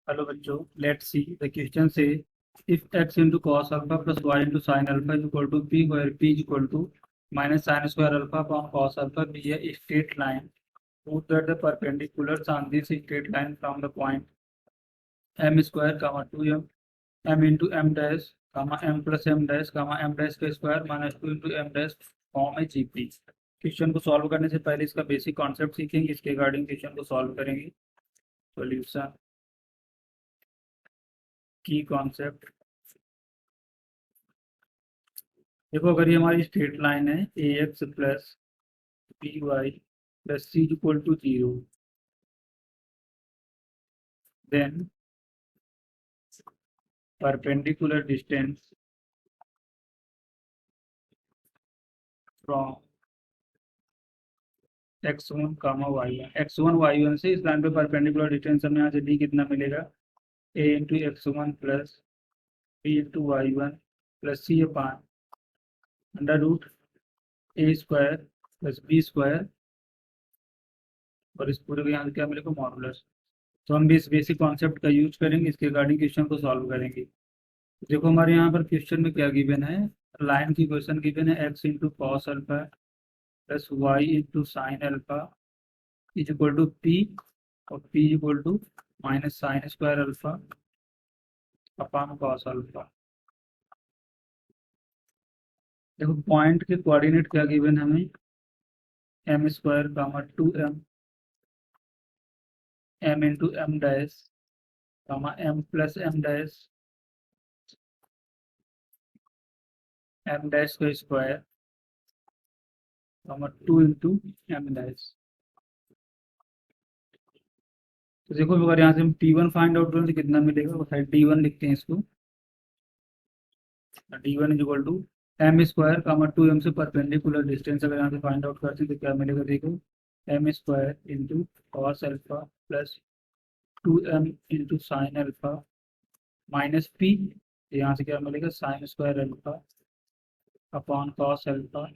Hello बच्चों, let's see the question से if x into cos alpha plus y into sin alpha is equal to p where p is equal to minus sin square alpha upon cos alpha be a straight line. Prove that the perpendiculars on this straight line from the point m square comma 2m m into m dash comma m plus m dash comma m dash का square minus 2 into m dash form है GP. Question को solve करने से पहले इसका basic concept सीखेंगे, इसके regarding question को सॉल्व करेंगे। सॉल्यूशन की कॉन्सेप्ट देखो, अगर ये हमारी स्ट्रेट लाइन है a x plus b y plus c equal to 0, then perpendicular distance from x1 comma y1 x1 y1 से इस लाइन पे परपेंडिकुलर डिस्टेंस हमें यहाँ से डी कितना मिलेगा, a into x1 plus B into y1 plus C upon under root A square plus B square, और इस पूरे को यहाँ से क्या मिलेगा, मॉडुलस। तो हम भी इस बेसिक कॉन्सेप्ट का यूज करेंगे, इसके रिगार्डिंग क्वेश्चन को सॉल्व करेंगे। देखो हमारे यहाँ पर क्वेश्चन में क्या गिवन है, लाइन की क्वेश्चन गिवन है x into cos alpha plus y into sine alpha is equal to p, और p equal to minus sine square alpha upon cos alpha. देखो पॉइंट के कोऑर्डिनेट क्या गिवन है हमें, m square comma 2m m into M dash comma m plus M dash m dash का square comma 2 into M dash. तो देखो अगर यहाँ से हम T1 फाइंड आउट करें तो कितना मिलेगा, वो साइड D1 लिखते हैं इसको। D1 is equal to M square comma 2m से परपेंडिकुलर डिस्टेंस अगर यहाँ से फाइंड आउट करते हैं तो क्या मिलेगा, देखो M square into cos alpha plus 2m into sine alpha minus P, यहाँ से क्या मिलेगा, sine square alpha upon cos alpha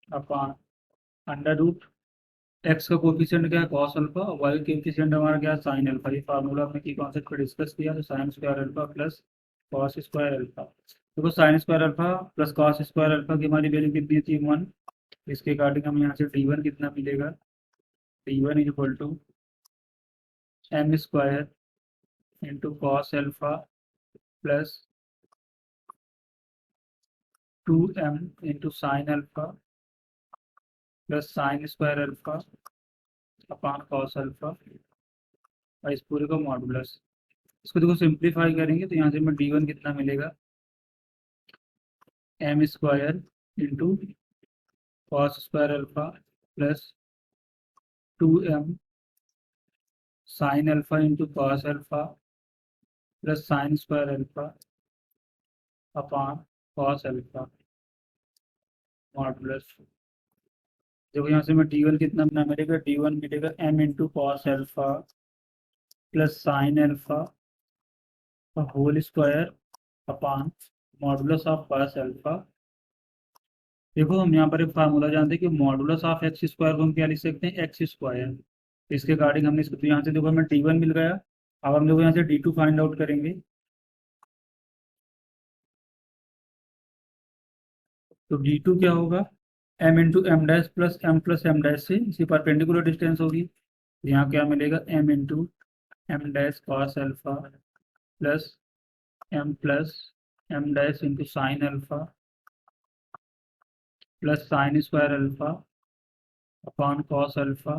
upon under root X का कोफिशिएंट क्या है, कॉस अल्फा, और वाई का कोफिशिएंट हमारा क्या है, साइन अल्फा। ये फार्मूला हमने की कॉन्सेप्ट पर डिस्कस किया, तो sine square alpha plus cos square alpha. देखो sine square alpha plus cos square alpha की हमारी वैल्यू कितनी थी, 1। इसके अकॉर्डिंग हमें यहाँ से D1 कितना मिलेगा, D1 is equal to M square into cos alpha plus 2m into sine alpha plus sine square alpha upon cos alpha, और इस पूरे का मॉडुलस। इसको देखो सिंप्लीफाई करेंगे तो यहाँ से हमें D1 कितना मिलेगा, M square into cos square alpha plus 2m sine alpha into cos alpha plus sine square alpha upon cos alpha modulus. देखो यहाँ से हमें D1 कितना बना मिलेगा, D1 मिलेगा m into cos alpha plus sine alpha whole square upon modulus of cos alpha. देखो हम यहाँ पर एक फार्मूला जानते हैं कि मॉडुलस ऑफ एक्स स्क्वायर को हम क्या लिख सकते हैं, एक्स स्क्वायर। इसके अकॉर्डिंग हमने इसको, तो यहाँ से देखो हमें D1 मिल गया। अब हम देखो यहाँ से D2 फाइंड आउट करेंगे, तो D2 क्या होगा, m into M dash plus M dash से इसकी परपेंडिकुलर डिस्टेंस होगी, तो यहाँ क्या मिलेगा, m into M dash cos alpha plus M dash into sine alpha plus sine square alpha upon cos alpha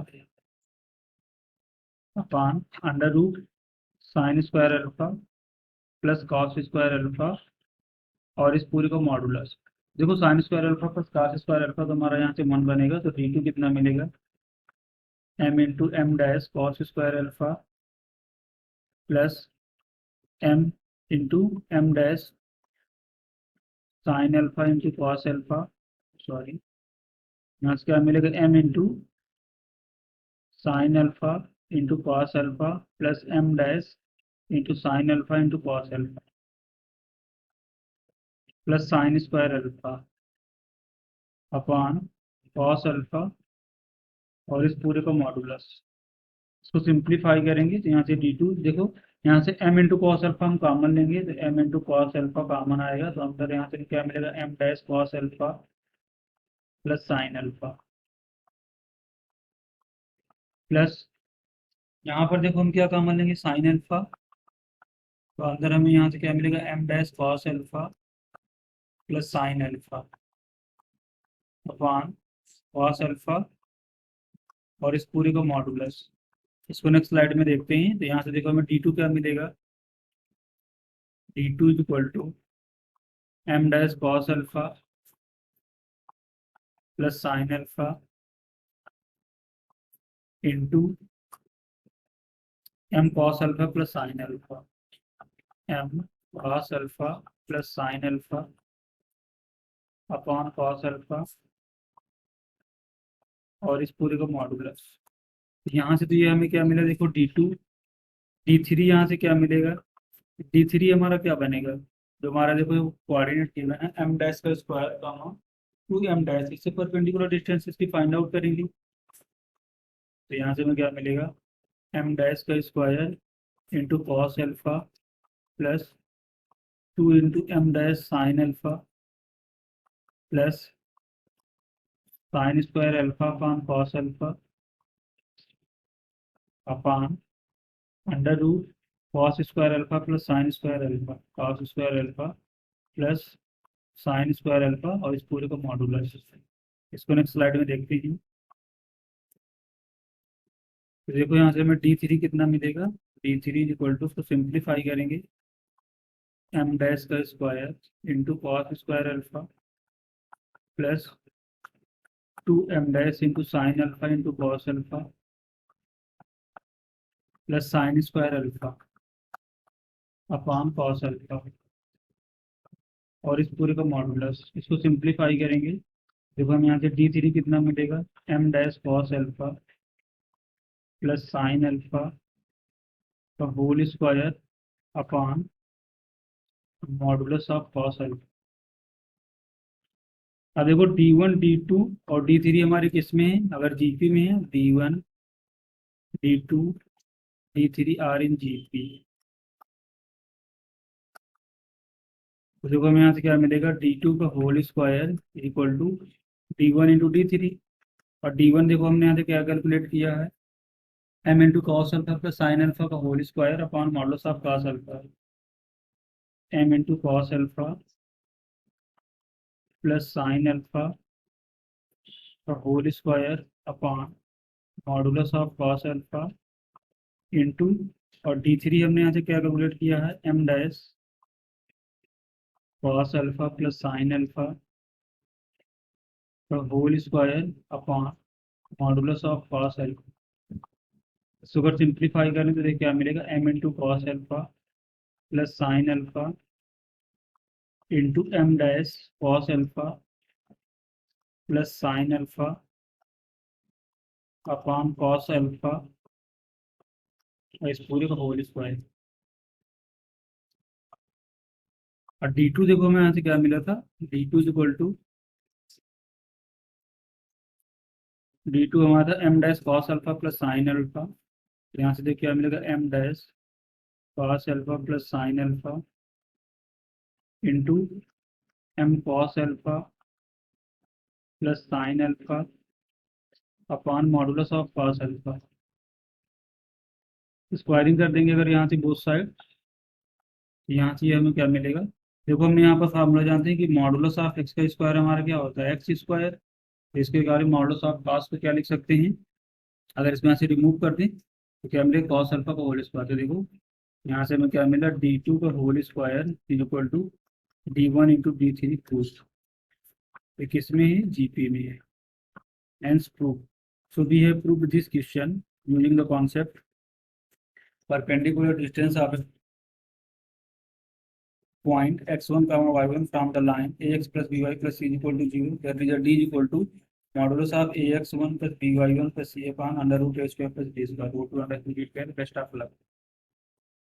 upon under root sine square alpha plus cos square alpha, और इस पूरे को modulus. देखो sine square alpha plus cos square alpha तो हमारा यहाँ से 1 बनेगा, तो D2 कितना मिलेगा, m into M dash cos square alpha plus m into M dash sine alpha into cos alpha, sorry यहाँ से क्या मिलेगा, m into sine alpha into cos alpha plus M dash into sine alpha into cos alpha plus sine square alpha upon cos alpha, और इस पूरे का modulus. इसको simplify करेंगे तो यहाँ से D2 देखो, यहाँ से m इंटू कॉस अल्फा हम कॉमन लेंगे तो m into cos alpha common आएगा, तो अंदर यहाँ से क्या मिलेगा, m dash cos alpha plus sine alpha plus, यहाँ पर देखो हम क्या कॉमन लेंगे, साइन अल्फा, तो अंदर हमें यहाँ से क्या मिलेगा, m dash cos alpha plus sine alpha upon cos alpha और इस पूरे का मॉडुलस। इसको नेक्स्ट स्लाइड में देखते हैं, तो यहाँ से देखो हमें D2 क्या मिलेगा, D2 is equal to m dash cos alpha plus sine alpha into m cos alpha plus sine alpha, m cos alpha plus sine alpha upon cos alpha और इस पूरे का मॉडुलस। यहाँ से तो ये हमें क्या मिला, देखो D2, D3 यहाँ से क्या मिलेगा, D3 हमारा क्या बनेगा, जो हमारा देखो कोऑर्डिनेट गिवन है m डैश का स्क्वायर गामा 2m डैश, इससे परपेंडिकुलर डिस्टेंस इसकी फाइंड आउट करेंगे, तो यहाँ से हमें क्या मिलेगा, m डैश का square into cos alpha plus 2 into m dash sine alpha plus sine square alpha upon cos alpha upon under root cos square alpha plus sine square alpha, cos square alpha plus sine square alpha और इस पूरे का modulus. इसको next slide में देखते हैं, तो देखो यहाँ से हमें D3 कितना मिलेगा, D3 इक्वल टू, उसको सिंप्लीफाई करेंगे, m डैश का square into cos square alpha plus 2m dash into sine alpha into cos alpha plus sine square alpha upon cos alpha और इस पूरे का मॉडुलस। इसको सिंप्लीफाई करेंगे, देखो हम यहाँ से D3 कितना मिलेगा, m dash cos alpha plus sine alpha का whole square upon modulus of cos alpha. अब देखो D1 D2 और D3 हमारे किस में है, अगर जीपी में है, D1 D2 D3 are in GP, तो देखो हमें यहाँ से क्या मिलेगा, D2 का whole square equal to D1 into D3, और D1 देखो हमने यहाँ से क्या कैलकुलेट किया है, m into cos alpha plus sine alpha का whole square upon modulus of cos alpha, m into cos alpha plus sine alpha का whole square upon modulus of cos alpha into, और D3 हमने यहाँ से क्या calculate किया है, m dash cos alpha plus sine alpha का whole square upon modulus of cos alpha. इसको अगर सिंप्लीफाई करें तो देखिए क्या मिलेगा, m into cos alpha plus sine alpha into m dash cos alpha plus sine alpha upon cos alpha और इस पूरे का होल स्क्वायर। और D2 देखो हमें यहाँ से क्या मिला था, D2 इक्वल टू, D2 हमारा था m dash cos alpha plus sine alpha, तो यहाँ से देखिए क्या मिलेगा, m dash cos alpha plus sine alpha into m cos alpha plus sine alpha upon modulus of cos alpha. Squaring कर देंगे अगर यहाँ से बोथ साइड, यहाँ से हमें क्या मिलेगा, देखो हमने यहाँ पर फार्मूला जानते हैं कि मॉडुलस ऑफ एक्स का स्क्वायर हमारा क्या होता है, एक्स स्क्वायर, इसके कारण मॉडुलस ऑफ कॉस को क्या लिख सकते हैं, अगर इसमें से रिमूव कर दें तो क्या मिलेगा, कॉस अल्फा का होल स्क्वायर। तो देखो यहाँ से हमें क्या मिला, D2 का whole square is equal to D1 into D3 proof, ये किस में है, जीपी में है, hence proof. So we have proved this question using the concept perpendicular distance of a point x1 comma y1 from the line ax plus by plus c is equal to 0. That is, d is equal to modulus of ax1 plus by1 plus c upon under root a square plus b square. Go to understand it. Best of luck.